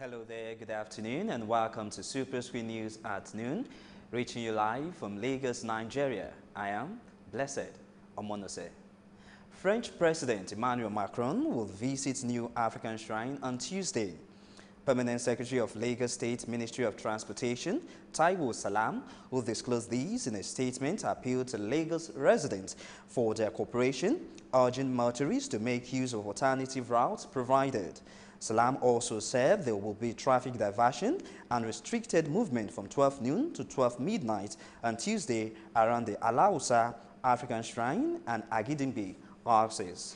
Hello there, good afternoon, and welcome to Superscreen News at noon, reaching you live from Lagos, Nigeria. I am Blessed Omonose. French President Emmanuel Macron will visit New African Shrine on Tuesday. Permanent Secretary of Lagos State Ministry of Transportation, Taiwo Salam, will disclose these in a statement, appealed to Lagos residents for their cooperation, urging motorists to make use of alternative routes provided. Salam also said there will be traffic diversion and restricted movement from 12 noon to 12 midnight on Tuesday around the Alausa African Shrine and Agidingbi axis.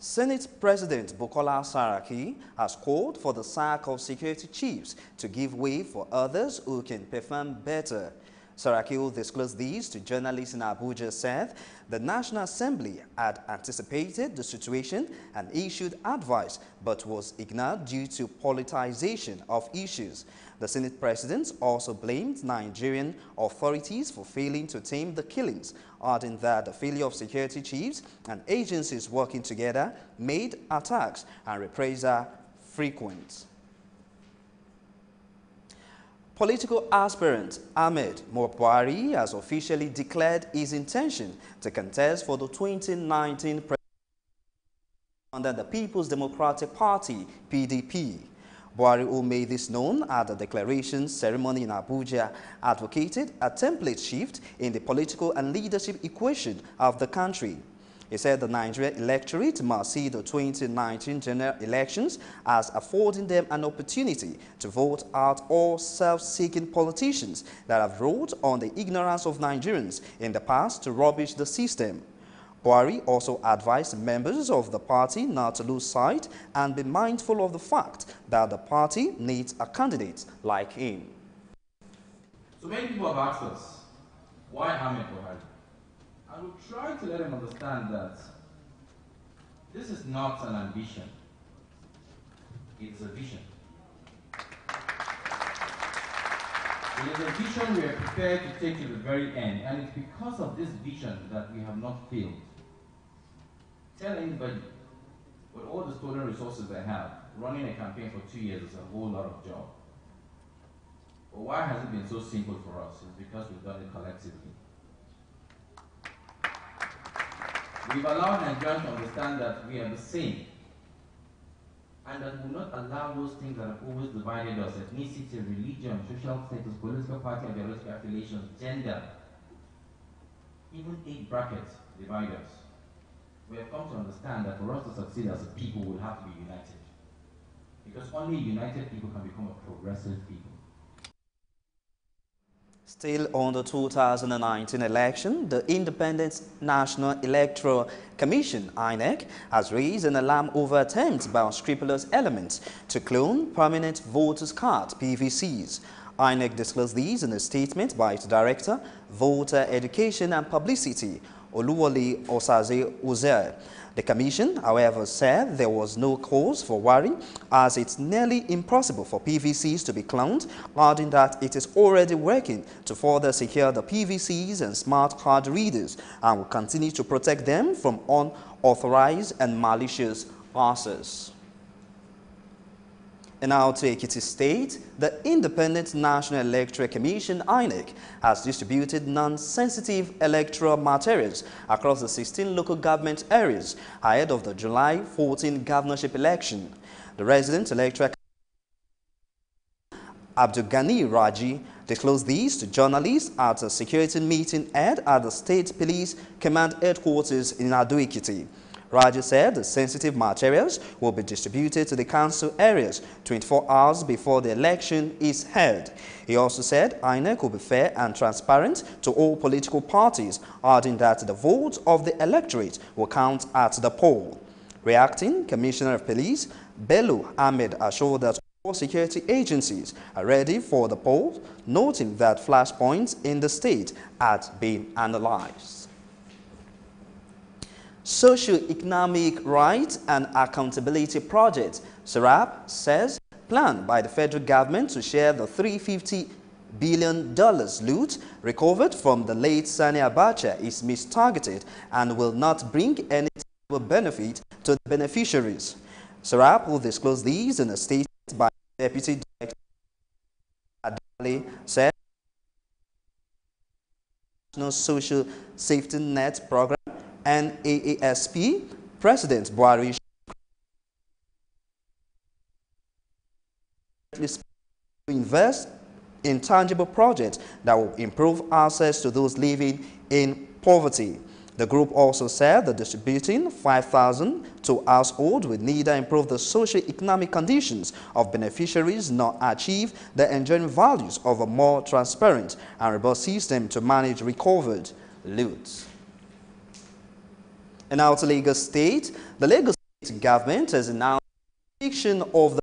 Senate President Bukola Saraki has called for the sack of security chiefs to give way for others who can perform better. Saraki, who disclosed these to journalists in Abuja, said the National Assembly had anticipated the situation and issued advice, but was ignored due to politicization of issues. The Senate President also blamed Nigerian authorities for failing to tame the killings, adding that the failure of security chiefs and agencies working together made attacks and reprisal frequent. Political aspirant Ahmed Buhari has officially declared his intention to contest for the 2019 presidential under the People's Democratic Party, PDP. Buhari, who made this known at the declaration ceremony in Abuja, advocated a template shift in the political and leadership equation of the country. He said the Nigerian electorate must see the 2019 general elections as affording them an opportunity to vote out all self-seeking politicians that have wrought on the ignorance of Nigerians in the past to rubbish the system. Buhari also advised members of the party not to lose sight and be mindful of the fact that the party needs a candidate like him. So many people have asked us, why Ahmed Buhari? I will try to let them understand that this is not an ambition, it's a vision. It is a vision we are prepared to take to the very end, and it's because of this vision that we have not failed. Tell anybody, with all the stolen resources they have, running a campaign for 2 years is a whole lot of job. But why has it been so simple for us? It's because we've done it collectively. We've allowed Nigerians to understand that we are the same, and that we will not allow those things that have always divided us: ethnicity, religion, social status, political party, ideological affiliations, gender, even age brackets divide us. We have come to understand that for us to succeed as a people, we will have to be united, because only united people can become a progressive people. Still on the 2019 election, the Independent National Electoral Commission, INEC, has raised an alarm over attempts by unscrupulous elements to clone permanent voters' cards, PVCs. INEC disclosed these in a statement by its Director, Voter Education and Publicity, Oluwole Osaze Uzer. The Commission, however, said there was no cause for worry, as it's nearly impossible for PVCs to be cloned, adding that it is already working to further secure the PVCs and smart card readers and will continue to protect them from unauthorized and malicious access. And now to Ekiti State, the Independent National Electoral Commission, INEC, has distributed non-sensitive electoral materials across the 16 local government areas ahead of the July 14 governorship election. The resident electoral Abdul Ghani Raji disclosed these to journalists at a security meeting held at the State Police Command Headquarters in Ado-Ekiti. Raji said the sensitive materials will be distributed to the council areas 24 hours before the election is held. He also said INEC will be fair and transparent to all political parties, adding that the votes of the electorate will count at the poll. Reacting, Commissioner of Police Bello Ahmed assured that all security agencies are ready for the poll, noting that flashpoints in the state had been analyzed. Socio-Economic Rights and Accountability Project, SERAP, says plan by the federal government to share the $350 billion loot recovered from the late Sani Abacha is mistargeted and will not bring any benefit to the beneficiaries. Sarap will disclose these in a statement by Deputy Director Adali said National Social Safety Net Program and AASP President Buhari to invest in tangible projects that will improve access to those living in poverty. The group also said that distributing 5,000 to households will neither improve the socio-economic conditions of beneficiaries nor achieve the enduring values of a more transparent and robust system to manage recovered loot. And now to Lagos State. The Lagos State government has announced the eviction of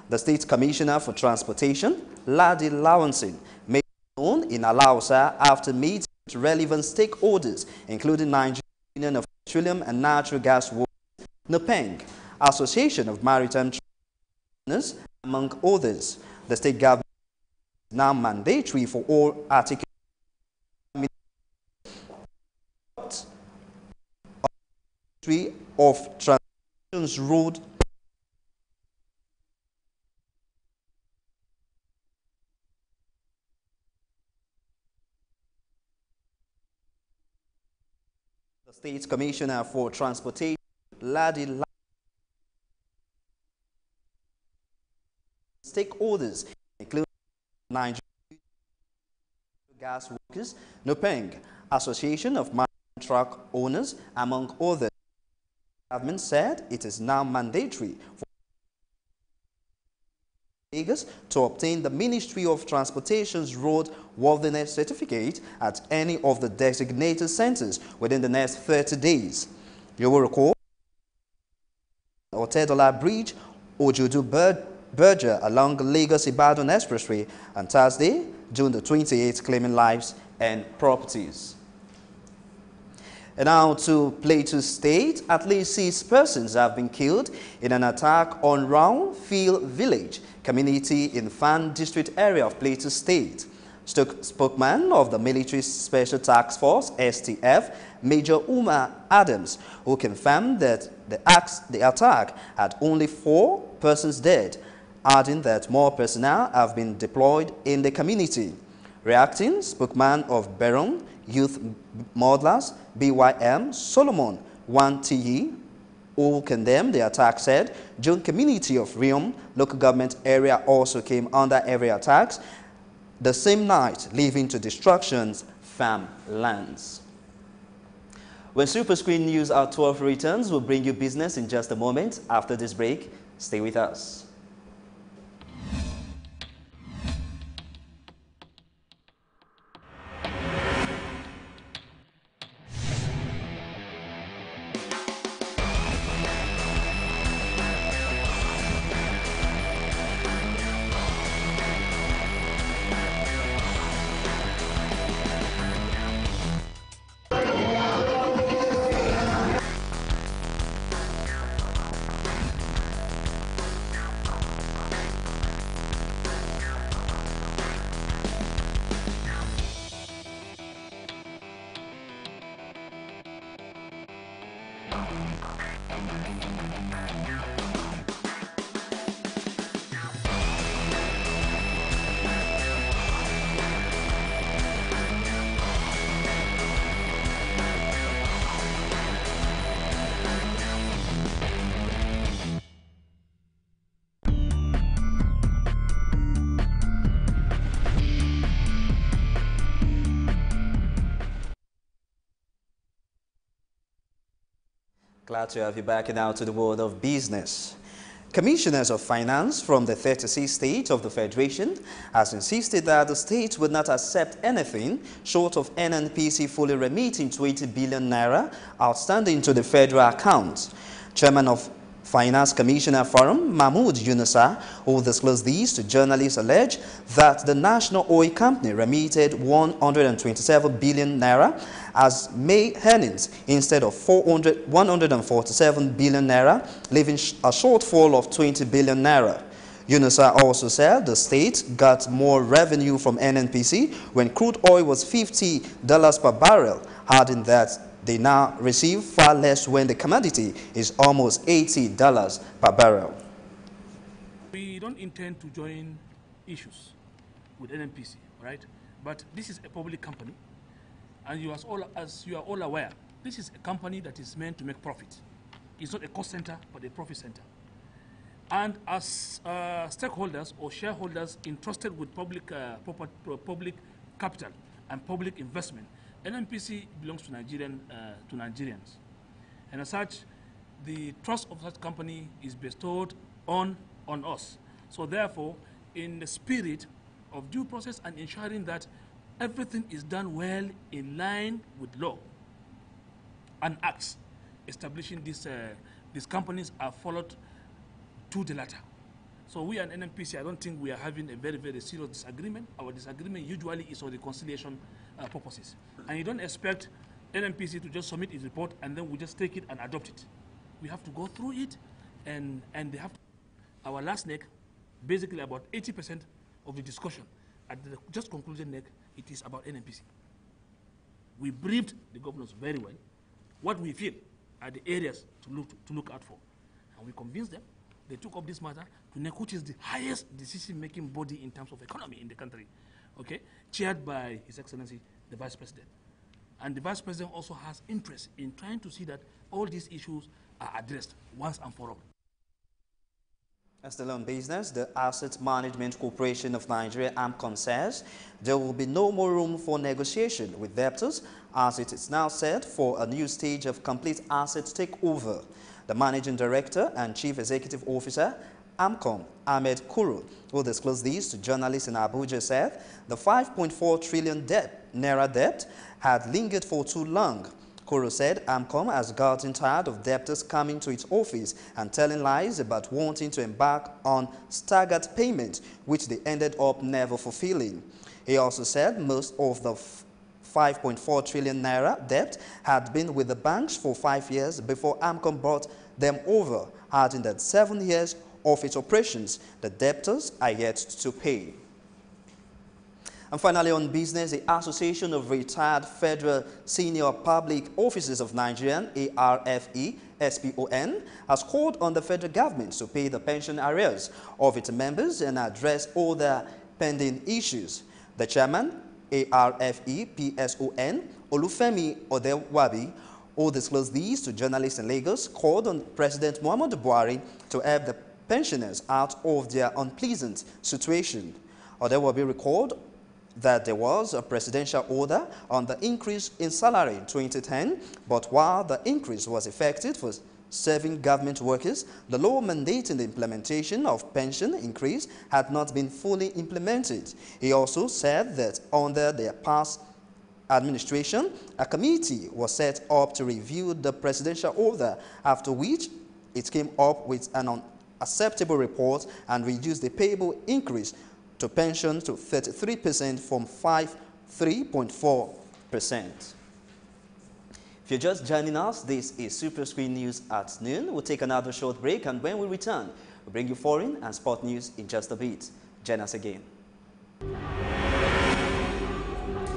the State Commissioner for Transportation, Ladi Lawanson, made known in Alausa after meeting with relevant stakeholders, including Nigerian Union of Petroleum and Natural Gas Workers, NUPENG, Association of Maritime Owners, among others. The state government is now mandatory for all articles of Transportation's road State Commissioner for Transportation, Ladi stakeholders, including Nigerian Gas Workers, NUPENG, Association of Maritime Truck Owners, among others. The government said it is now mandatory for Lagos to obtain the Ministry of Transportation's road worthiness certificate at any of the designated centers within the next 30 days. You will recall Otedola Bridge, Ojudu Berger along Lagos-Ibadan Expressway on Thursday, June the 28th, claiming lives and properties. And now to Plateau State. At least 6 persons have been killed in an attack on Roundfield Village community in Fan District area of Plateau State. Spokesman of the Military Special Task Force, STF, Major Umar Adams, who confirmed that the attack had only 4 persons dead, adding that more personnel have been deployed in the community. Reacting, spokesman of Beron Youth Modelers, BYM, Solomon Wantiyi, who condemned the attack, said June community of Riom local government area also came under heavy attacks the same night, leading to destructions farm lands. When Superscreen News at 12 returns, we'll bring you business in just a moment. After this break, stay with us. Glad to have you back now to the world of business. Commissioners of Finance from the 36 states of the Federation has insisted that the state would not accept anything short of NNPC fully remitting 20 billion naira outstanding to the federal account. Chairman of Finance Commissioner Forum, Mahmood Yunusa, who disclosed these to journalists, alleged that the National Oil Company remitted 127 billion naira as May earnings instead of 147 billion naira, leaving a shortfall of 20 billion naira. Yunusa also said the state got more revenue from NNPC when crude oil was $50 per barrel, adding that They now receive far less when the commodity is almost $80 per barrel. We don't intend to join issues with NNPC, right? But this is a public company, and as you are all aware, this is a company that is meant to make profit. It's not a cost center, but a profit center. And as stakeholders or shareholders entrusted with public capital and public investment, NNPC belongs to Nigerians. And as such, the trust of such company is bestowed on us. So therefore, in the spirit of due process and ensuring that everything is done well in line with law and acts establishing these companies are followed to the latter. So we and NNPC, I don't think we are having a very, very serious disagreement. Our disagreement usually is for reconciliation purposes. And you don't expect NNPC to just submit its report and then we just take it and adopt it. We have to go through it, and they have to. Our last NEC, basically about 80% of the discussion at the just concluded NEC, it is about NNPC. We briefed the governors very well what we feel are the areas to look out for. And we convinced them. They took up this matter to NEC, which is the highest decision-making body in terms of economy in the country, okay, chaired by His Excellency, the Vice President. And the Vice President also has interest in trying to see that all these issues are addressed once and for all. Still on business, the Asset Management Corporation of Nigeria, AMCON, says there will be no more room for negotiation with debtors as it is now set for a new stage of complete asset takeover. The Managing Director and Chief Executive Officer, AMCON, Ahmed Kuru, who disclosed this to journalists in Abuja, said the 5.4 trillion naira debt had lingered for too long. Kuru said AMCON has gotten tired of debtors coming to its office and telling lies about wanting to embark on staggered payment, which they ended up never fulfilling. He also said most of the 5.4 trillion naira debt had been with the banks for 5 years before AMCON brought them over, adding that 7 years of its operations, the debtors are yet to pay. And finally, on business, the Association of Retired Federal Senior Public Officers of Nigeria, ARFE, SPON, has called on the federal government to pay the pension arrears of its members and address all their pending issues. The chairman, ARFE, PSON, Olufemi Odewabi, who disclosed these to journalists in Lagos, called on President Muhammadu Buhari to help the pensioners out of their unpleasant situation. Odewabi recalled that there was a presidential order on the increase in salary in 2010, but while the increase was effective for serving government workers, the law mandating the implementation of pension increase had not been fully implemented. He also said that under their past administration, a committee was set up to review the presidential order, after which it came up with an unacceptable report and reduced the payable increase to pension to 33% from 3.4%. If you're just joining us, this is Superscreen News at noon. We'll take another short break, and when we return, we'll bring you foreign and sport news in just a bit. Join us again.